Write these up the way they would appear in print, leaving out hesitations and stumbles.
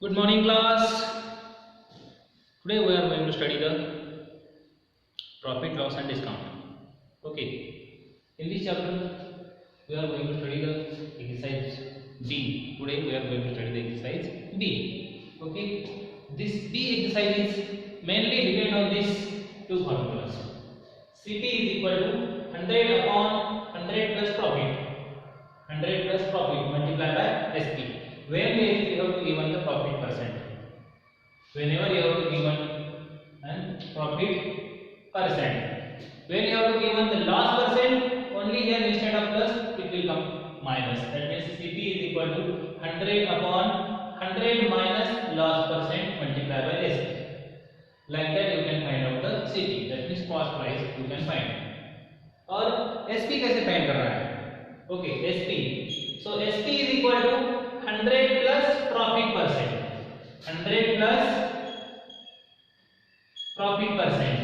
Good morning, class. Today we are going to study the profit, loss, and discount. Okay. In this chapter, we are going to study the exercise B. Today we are going to study the exercise B. Okay. This B exercise is mainly depend on these two formulas. CP is equal to 100 upon 100 plus profit. 100 plus profit multiplied by SP. Where we have to given the profit percent. Whenever you have to given and profit percent. When you have to given the loss percent, only here instead of plus it will come minus. That means CP is equal to 100 upon 100 minus loss percent multiplied by SP. Like that you can find out the CP. That means cost price you can find. और SP कैसे find करना है? Okay, SP. So SP is equal to 100 plus profit percent. 100 plus profit percent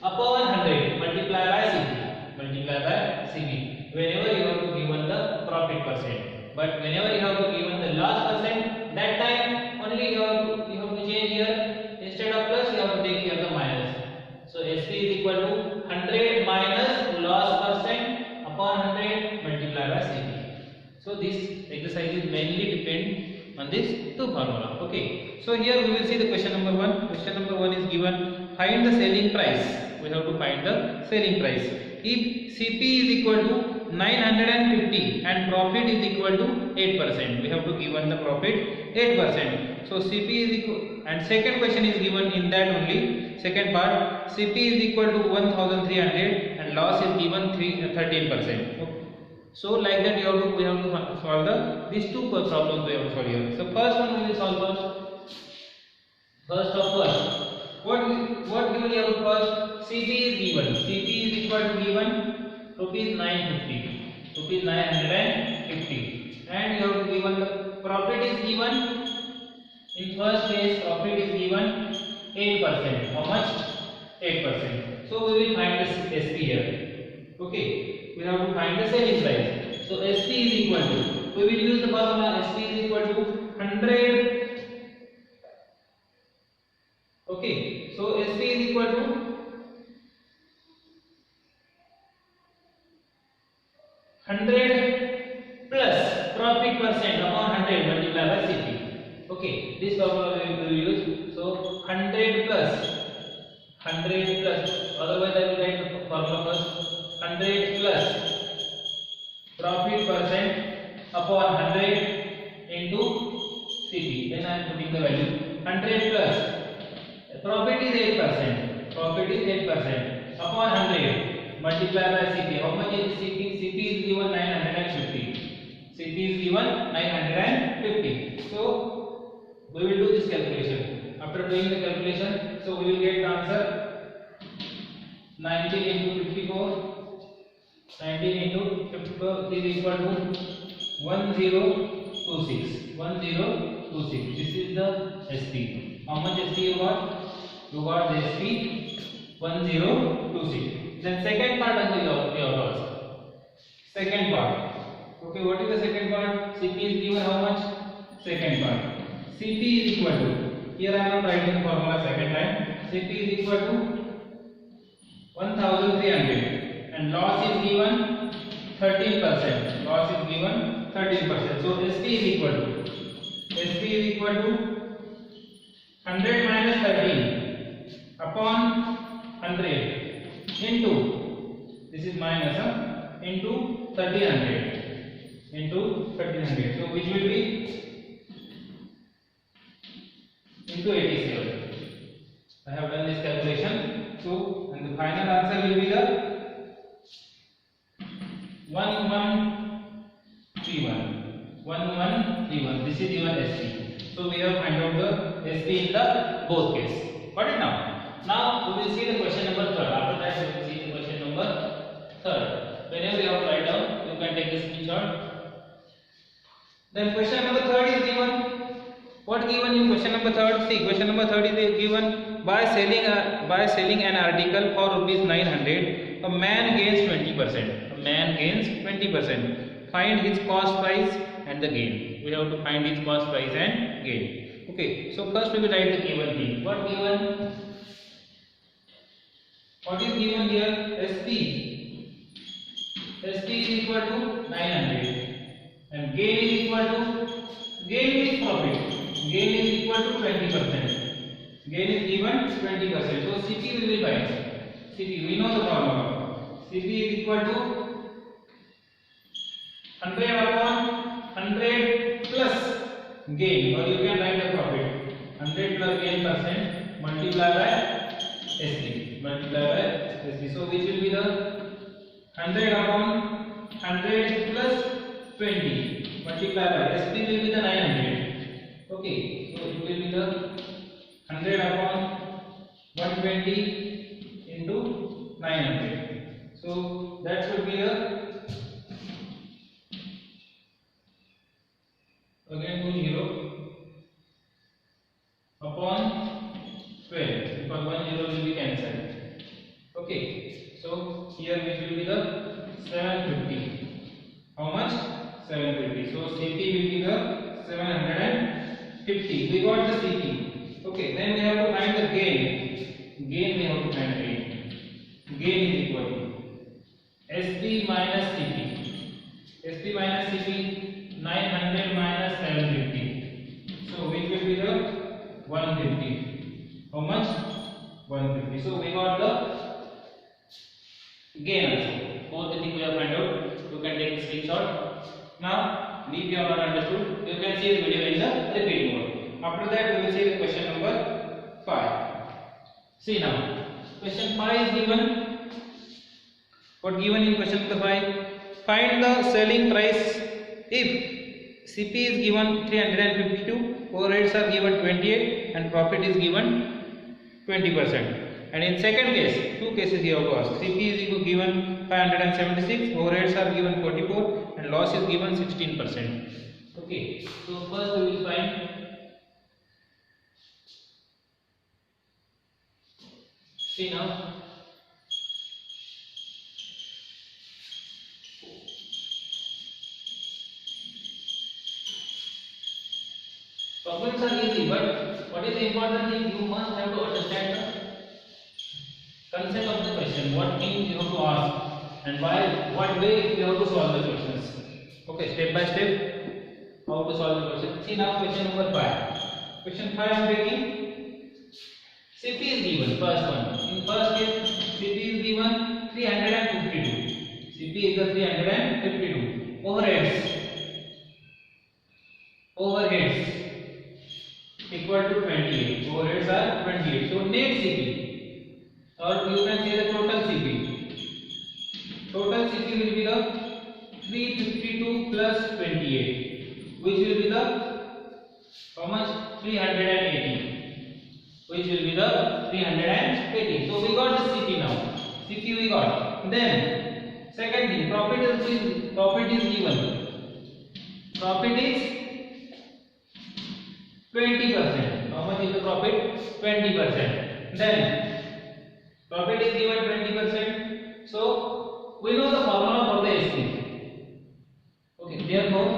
upon 100 multiplied by CP. Multiplied by CP. Whenever you have to given the profit percent, but whenever you have to given the loss percent, that time only you have to change here. Instead of plus, you have to take here the minus. So SP is equal to 100 minus loss percent upon 100 multiplied by CP. So this exercise is mainly depend on this two formula. Okay. So here we will see the question number 1. Question number 1 is given. Find the selling price. We have to find the selling price. If CP is equal to 950 and profit is equal to 8%, we have to given the profit 8%. So CP is equal, and second question is given in that only. Second part, CP is equal to 1300 and loss is given 13%. Okay. So like that we have to solve these two problems we have to solve here. So first one we will solve first. First of all, what given here first? CP is given. CP is equal to given rupees 950. Rupees 950. And you have to given the profit is given. In first case, profit is given 8%. How much? 8%. So we will find this SP here. Okay. We have to find the selling price. So SP is equal to, we will use the formula SP is equal to 100. Okay. So SP is equal to 100 plus profit percent upon 100 multiplied by CP. Okay. This formula we will use. So 100 plus. Otherwise I will write the formula first. 100 plus profit percent upon 100 into CP. Then I am putting the value 100 plus profit is 8%. Profit is 8% upon 100 multiplied by CP. How much is CP? CP is given 950. CP is given 950. So we will do this calculation. After doing the calculation, so we will get the answer 19 into 54. 19 into 54 is equal to 1026. 1026. This is the SP. How much SP you got? You got the SP 1026. Then second part also you have to ask. Second part. Okay, what is the second part? CP is given how much? Second part. CP is equal to, here I am not writing the formula second time. CP is equal to 1300. And loss is given 13%. Loss is given 13%. So SP is equal to 100 minus 13 upon 100 into, this is minus, into 1300. So which will be into 87. I have done this calculation. So and the final answer will be the 1131. This is your SP. So we have find out the SP in the both case. Got it now? Now we will see the question number 3rd. After that we will see the question number 3rd. Whenever you have to write down, you can take a screenshot. Then question number 3rd is given. What given in question number 3rd? See, question number 3rd is given by selling an article for rupees 900. A man gains 20%. A man gains 20%. Find his cost price and the gain. We have to find his cost price and gain. Okay, so first we will write the given thing. What given? What is given here? SP. SP is equal to 900 and gain is equal to, gain is profit. Gain is equal to 20%. Gain is given 20%. So CP we will find. CP, we know the formula. CP is equal to 100 upon 100 plus gain, or you can write the profit. 100 plus gain percent multiply by SP. Multiply by SP. So which will be the 100 upon 100 plus 20 multiply by SP will be the 900. Okay, so it will be the 100 upon 120 into 900. So that should be the again 20 upon 12 because 10 will be cancelled. Okay, so here which will be the 750. How much? 750. So CP will be the 750. We got the CP. Okay, then we have to find the gain. Gain we have to find again. Gain is equal to SP minus CP. SP minus CP 900 minus 750. So which will be the 150. How much? 150. So we got the gain also. Both the things we have found out. You can take a screenshot. Now, if you have not understood, you can see the video in the repeat mode. After that, we will see the question number 5. See now, question 5 is given. What given in question number 5? Find the selling price if CP is given 352, overheads are given 28, and profit is given 20%. And in second case, two cases you have to ask. CP is equal given 576, overheads are given 44, and loss is given 16%. Okay, so first we will find see now. Problems are easy, but what is the important thing? You must have to understand the concept of the question, what things you have to ask, and by what way you have to solve the questions. Okay, step by step, how to solve the question. See now, question number 5. Question 5 I am taking. CP is given, first one. In first case, CP is given 352. CP is the 352. Overheads equal to 28. Overheads are 28. So net CP, or you can say the total CP. Total CP will be the 352 plus 28, which will be the how much? 380. Which will be the 380. So we got the CP now. CP we got. Then second thing, profit is given. Profit is 20%. How much is the profit? 20%. Then profit is given 20%. So we know the formula for the SP. Okay, therefore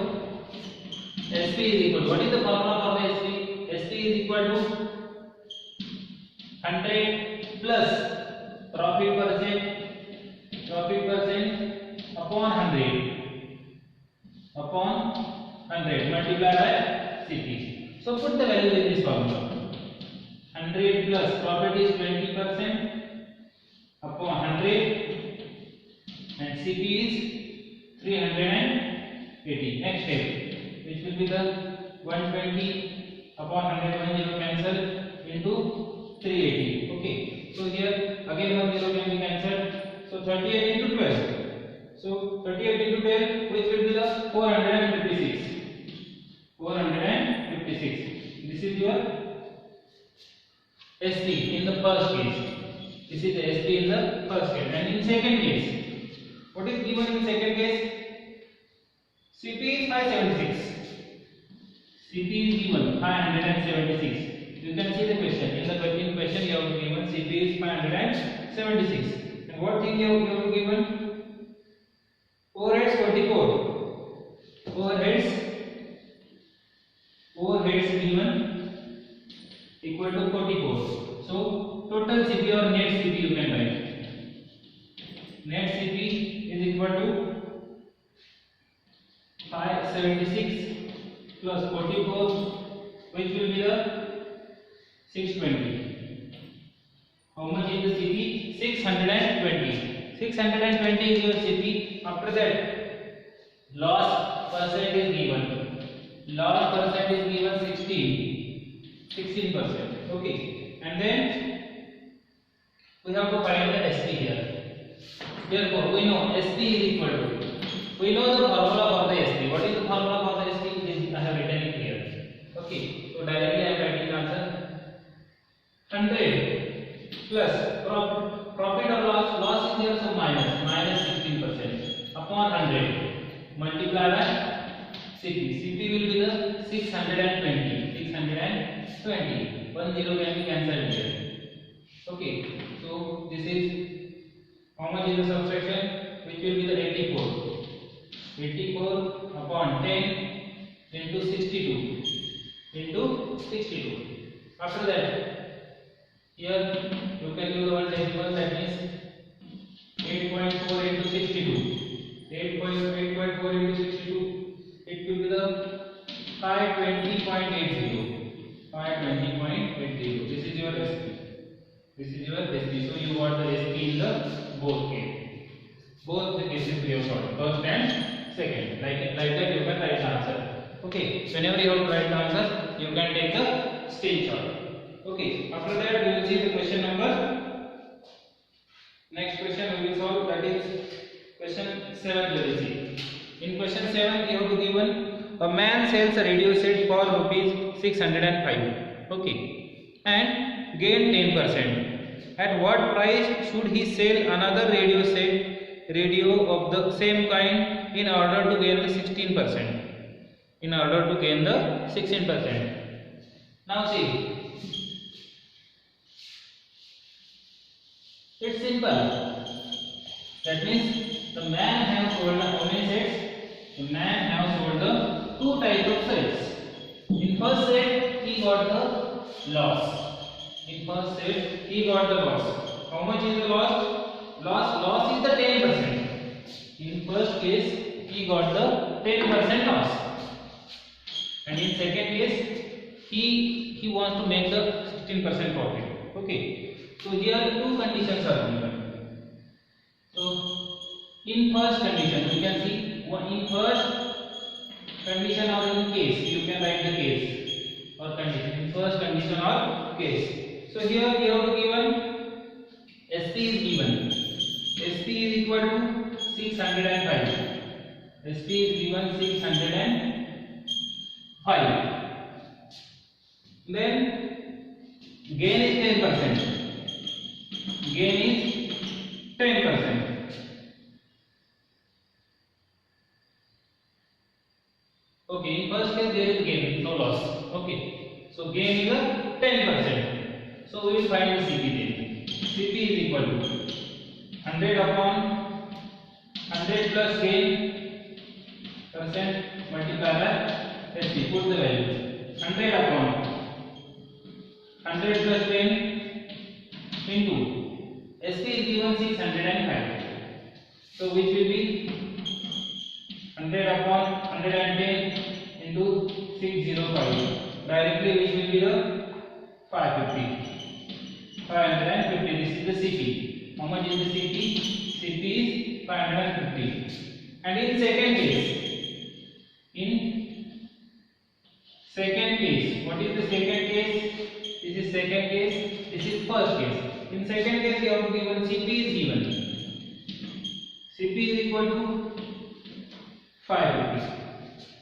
SP is equal to, what is the formula for the SP? SP is equal to 100 plus profit percent upon 100 multiplied by CP. So put the value in this formula. 100 plus profit is 20% upon 100 and CP is 380. Next step, which will be the 120 upon 100, 10 cancel into 380. Okay, so here again 1 0 can be cancelled. So 38 into 12. So 38 into 12, which will be the 456. 456. This is your SP in the first case. This is the SP in the first case. And in second case, what is given in second case? CP is 576. CP is given 576. You can see the question. In the question you have given CP is 576. And what thing you have given? Overheads 44. Overheads given equal to 44. So total CP or net CP you can write. Net CP is equal to 576 plus 44, which will be the 620. How much is the CP? 620. 620 is your CP. After that, loss percent is given. Loss percent is given 16%. Okay, and then we have to find the SP here. Therefore, we know SP is equal to. We know the formula for the SP. What is the formula for the SP? I have written it here. Okay, so directly I am writing the answer. 100 plus profit or loss. Loss is here, so minus 16% upon 100 multiplied by CP. CP will be the 620. 1 0 can be cancelled here. Okay, so this is how much is the subtraction, which will be the 84 upon 10 into 62. After that, here you can use one decimal, that means 8.4 into 62. 8.4 into 62, it will be the 520.80. 520.80. This is your SP. So you got the SP in the both cases. Both the cases we have solved, first and second. Like that you can write the answer. Okay. Whenever you have to write the answer, you can take the screenshot. Okay. After that, we will see the question number. Next question we will solve, that is question 7. We will see. In question 7, we have to given a man sells a radio set for rupees 605. Okay, and gain 10%. At what price should he sell another radio of the same kind in order to gain the 16%? Now see, it's simple. That means the man has sold how many sets? The man has sold the two types of sets. In first set he got the loss. How much is the loss? Loss is the 10%. In first case he got the 10% loss, and in second case he wants to make the 16% profit. Okay, so here two conditions are given. So in first condition we can see, in first condition or in case, you can write the case or condition. In first condition or case. So here we have given SP is given. SP is equal to 605. SP is given 605. Then gain is 10%. Gain is 10%. Okay, in first case there is gain, no loss. Okay, so gain is a 10%. So we will find the CP then. CP is equal to 100 upon 100 plus gain percent multiplied by SP. Put the value 100 upon 100 plus 10 into SP is given 605. So which will be 100 upon 110 into 605. Directly which will be the 550. This is the CP. How much is the CP? CP is 550. And in second case, what is the second case? This is second case. This is first case. In second case, we have to given CP is given. CP is equal to 550.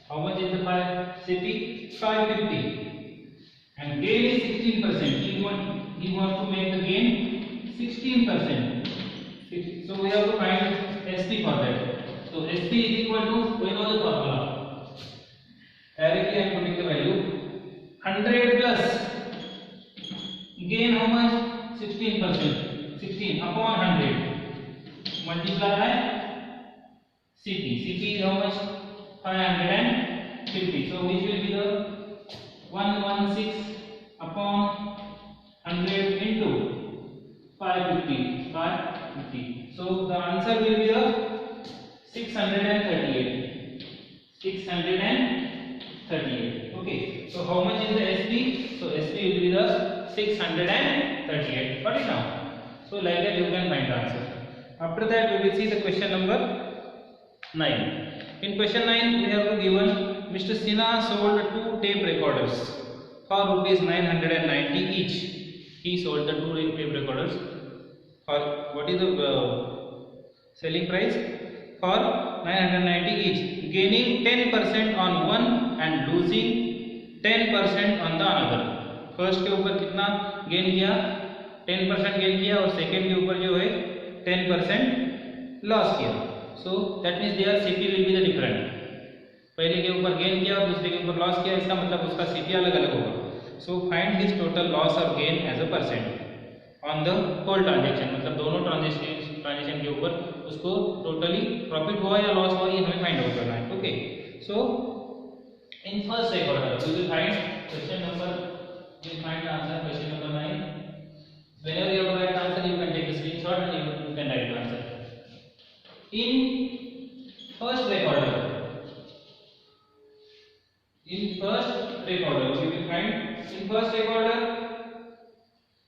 How much is the CP? 550. And gain is 16%. He wants to make the gain 16%. So we have to find SP for that. So SP is equal to, we know the formula. Directly I am putting the value 100 plus gain how much? 16%. 16 upon 100 multiply by CP. CP is how much? 550. So which will be the 116 upon upon 100 into 550. So the answer will be the 638. 638. Okay. So how much is the SP? So SP will be the 638. Got it now? So like that you can find the answer. After that we will see the question number 9. In question 9 we have given Mr. Sinha sold 2 tape recorders for rupees 990 each. He sold the 2 tape recorders for what is the selling price? For 990 each, gaining 10% on one and losing 10% on the another. First के ऊपर कितना gain किया? 10% gain किया और second के ऊपर जो है 10% लॉस किया. So that means their CP will be the different. पहले के ऊपर गेन किया और दूसरे के ऊपर लॉस किया, इसका मतलब उसका सीपी अलग अलग होगा. So find his total loss और gain as a percent on the whole transaction. मतलब दोनों ट्रांजेक्शन के ऊपर उसको टोटली प्रॉफिट हुआ या लॉस हुआ ये हमें फाइंड आउट करना है. Okay. So in first recorder we will find question number, we will find the answer question number 9. Whenever you have to write the answer, you can take a screenshot and you can write the answer. In first recorder, we will find in first recorder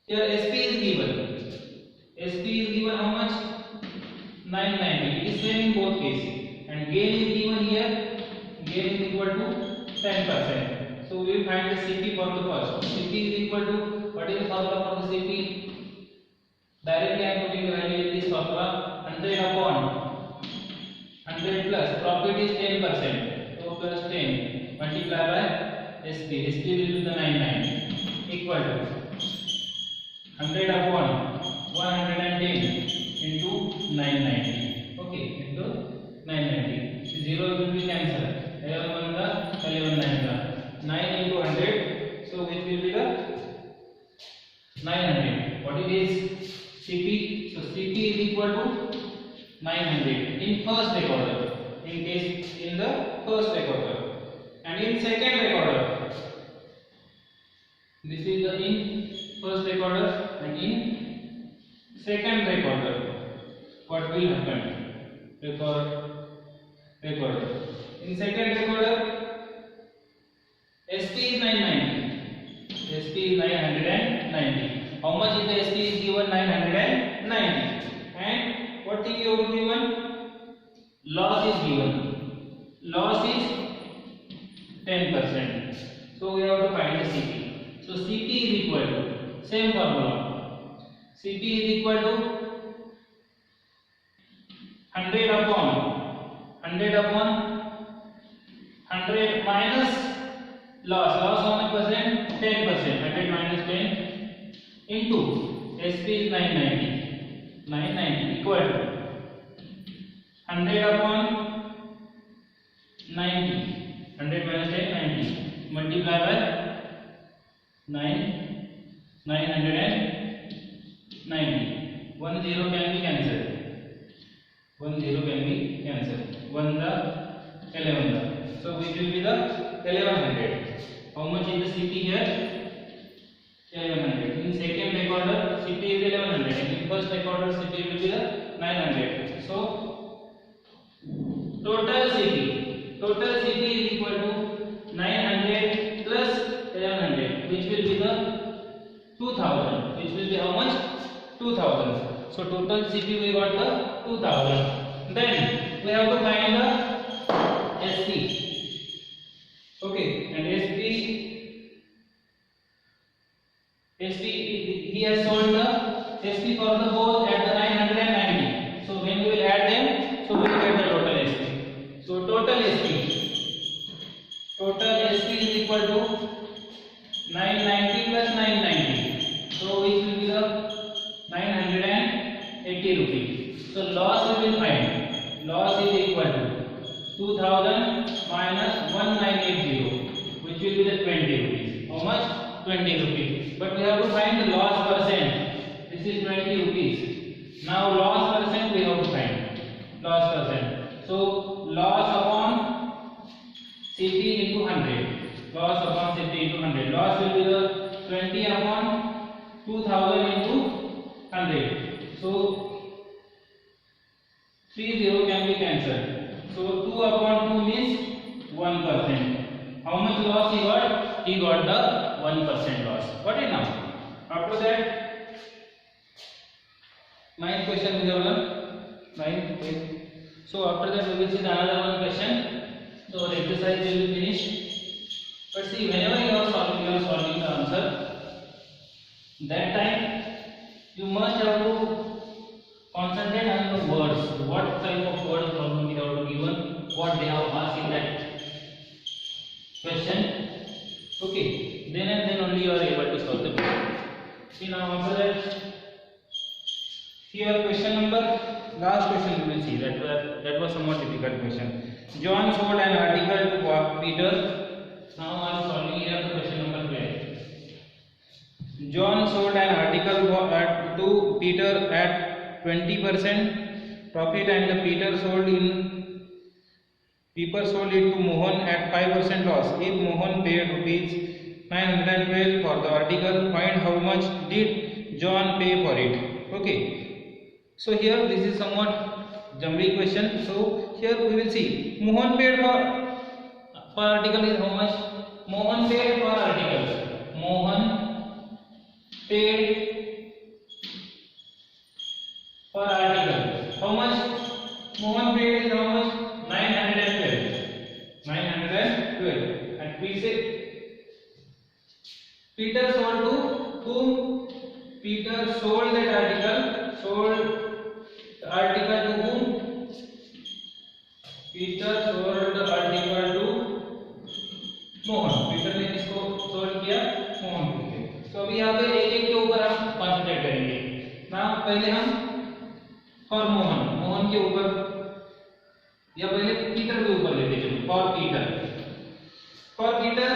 here SP is given. SP is given how much? 990. It is same in both cases. And gain is given here. Gain is equal to 10%. So we will find the CP for the first. CP is equal to, what is the formula for the CP? Directly I am putting the value in this formula. 100 upon 100 plus profit is 10%. So plus 10 multiplied by SP. SP will be the 99 equal to 100 upon 110 into 990. Okay, into 990. 0 will be cancelled. 11 1 the 11 9 the 9 into 100. So which will be the 900. What it is? CP. So CP is equal to 900 in first recorder. In the first recorder. And in second recorder, this is the in first recorder and in second recorder, what will happen? Recorder. In second recorder, SP is 990. SP is 990. How much is the SP is given? 990. And what thing you have given? Loss is given. Loss is 10%. So we have to find the CP. So CP is equal to, same formula. CP is equal to 100 upon 100 minus loss. Loss how much percent? 10%. 100 minus 10 into SP is 990. 990 equal to 100 upon 90. 100 minus 10, 90. Multiply by 990. 1 0 can be cancelled. 1 0 can be cancelled. 1 the 11 the. So which will be the 1100. How much is the CP here? 1100. In second recorder, CP is 1100. And in first recorder, CP will be the 900. So total CP is equal to 900 plus 1100, which will be the 2000. Which will be how much? 2000. So total CP we got the 2000. Then we have to find the SP. Okay, and SP he has sold the SP for the both at the 990. So when we will add them, so we will get the total SP. So total SP is equal to 990 plus 990. So which will be the 980 rupees. So loss we will find. Loss is equal to 2000 minus 1980, which will be the 20 rupees. How much? 20 rupees. But we have to find the loss percent. This is 20 rupees. Now loss percent we have to find. Loss percent. So loss upon CP into 100. Loss upon CP into 100. Loss will be the 20 upon 2000 into 100. So 30 can be cancelled. So 2 upon 2 means 1%. How much loss he got? He got the 1% loss. Got it now? After that, 9th question we have learned. 9th. So after that we will see the another one question. So the exercise will be finished. But see, whenever you are solving the answer, that time you must have to concentrate on the words. What type of word problem we have to given, what they have asked in that question. Okay, then and then only you are able to solve the problem. See now after that, here question number, last question you will see that was somewhat difficult question. John sold an article to Peter. Now I am solving here the question number 12. John sold an article to Peter at 20% profit and the Peter sold it to Mohan at 5% loss. If Mohan paid rupees 912 for the article, find how much did John pay for it. Okay, so here this is somewhat jumbly question. So here we will see Mohan paid for article is how much? Mohan paid for article. Mohan paid for article. How much? Mohan paid is how much? 912. 912. And we say Peter sold to whom? Peter sold that article. Sold the article to whom? Peter sold the article to Mohan. Peter ने किसको solve किया? मोहन को. तो अभी यहाँ पे एक एक के ऊपर हम कॉन्सेंट्रेट करेंगे ना. पहले हम फॉर मोहन के ऊपर या पहले पीटर के ऊपर लेते हैं. फॉर पीटर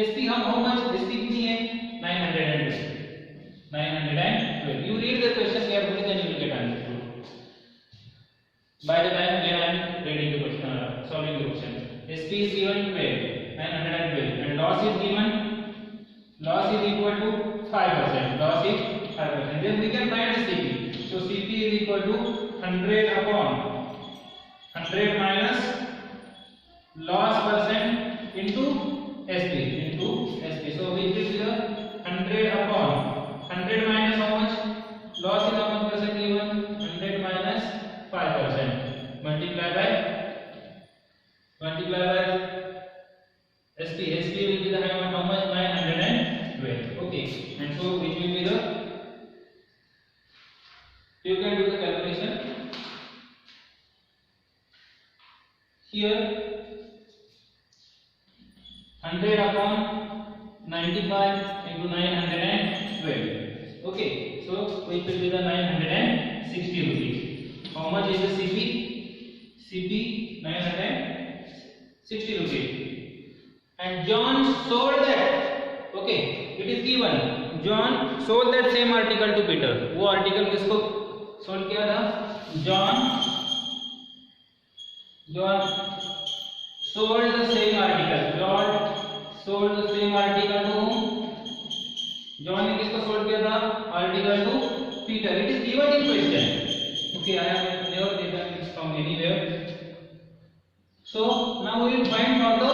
एसपी हम हाउ मच? एसपी कितनी है? 912. You read the question carefully, then you will get answer. By the time when I am reading the question, solving the question, SP is given 912 and loss is given. Loss is equal to 5%. Loss is 5%. Then we can find the CP. So CP is equal to 100 upon 100 minus loss percent into SP. So we will be the 100 upon 100 minus how much? Loss is how much percent given? 100 minus 5%. Multiply by SP. SP will be the how much? 912. Okay. And so which will be the? You can do the calculation. Here 100 upon 95 into 912. Okay. So which will be the 960 rupees. How much is the CP? CP 960 rupees. And John sold that. Okay, it is given. John sold that same article to Peter. वो article किसको sold किया था? John sold the same article. John sold the same article to whom? John ने किसको sold किया था? Article to Peter. It is given in question. Okay, I have never taken this from anywhere. So now we will find for the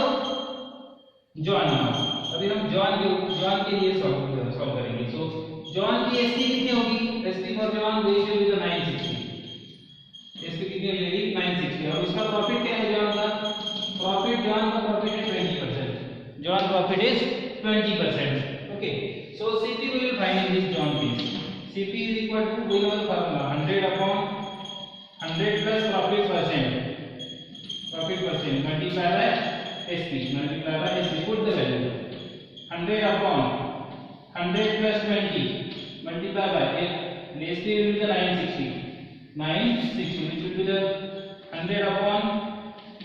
John. अभी हम John के लिए solve करेंगे. So John की SP कितनी होगी? SP for John will be the 960. SP कितनी हो जाएगी? 960. और उसका प्रॉफिट क्या है John का? John का प्रॉफिट है 20%. John profit is 20%. Okay. So CP we will find in this John case. CP is equal to, we know the formula, 100 upon 100 plus profit percent multiplied by SP. Put the value 100 upon 100 plus 20 multiplied by and SP will be the 960 which will be the 100 upon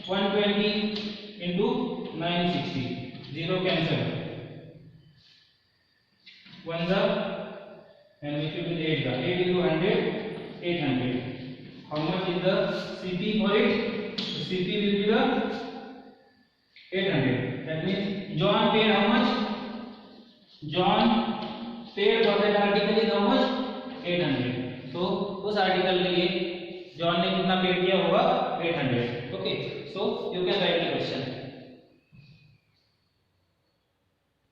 120 into 960. 0 cancel. 1 the and which will be 8 into 100 800. How much is the CP for it? CP will be the 800. That means John paid how much? John paid for that article is how much 800. तो उस article के लिए John ने कितना paid किया होगा 800. Okay, so you can write the question.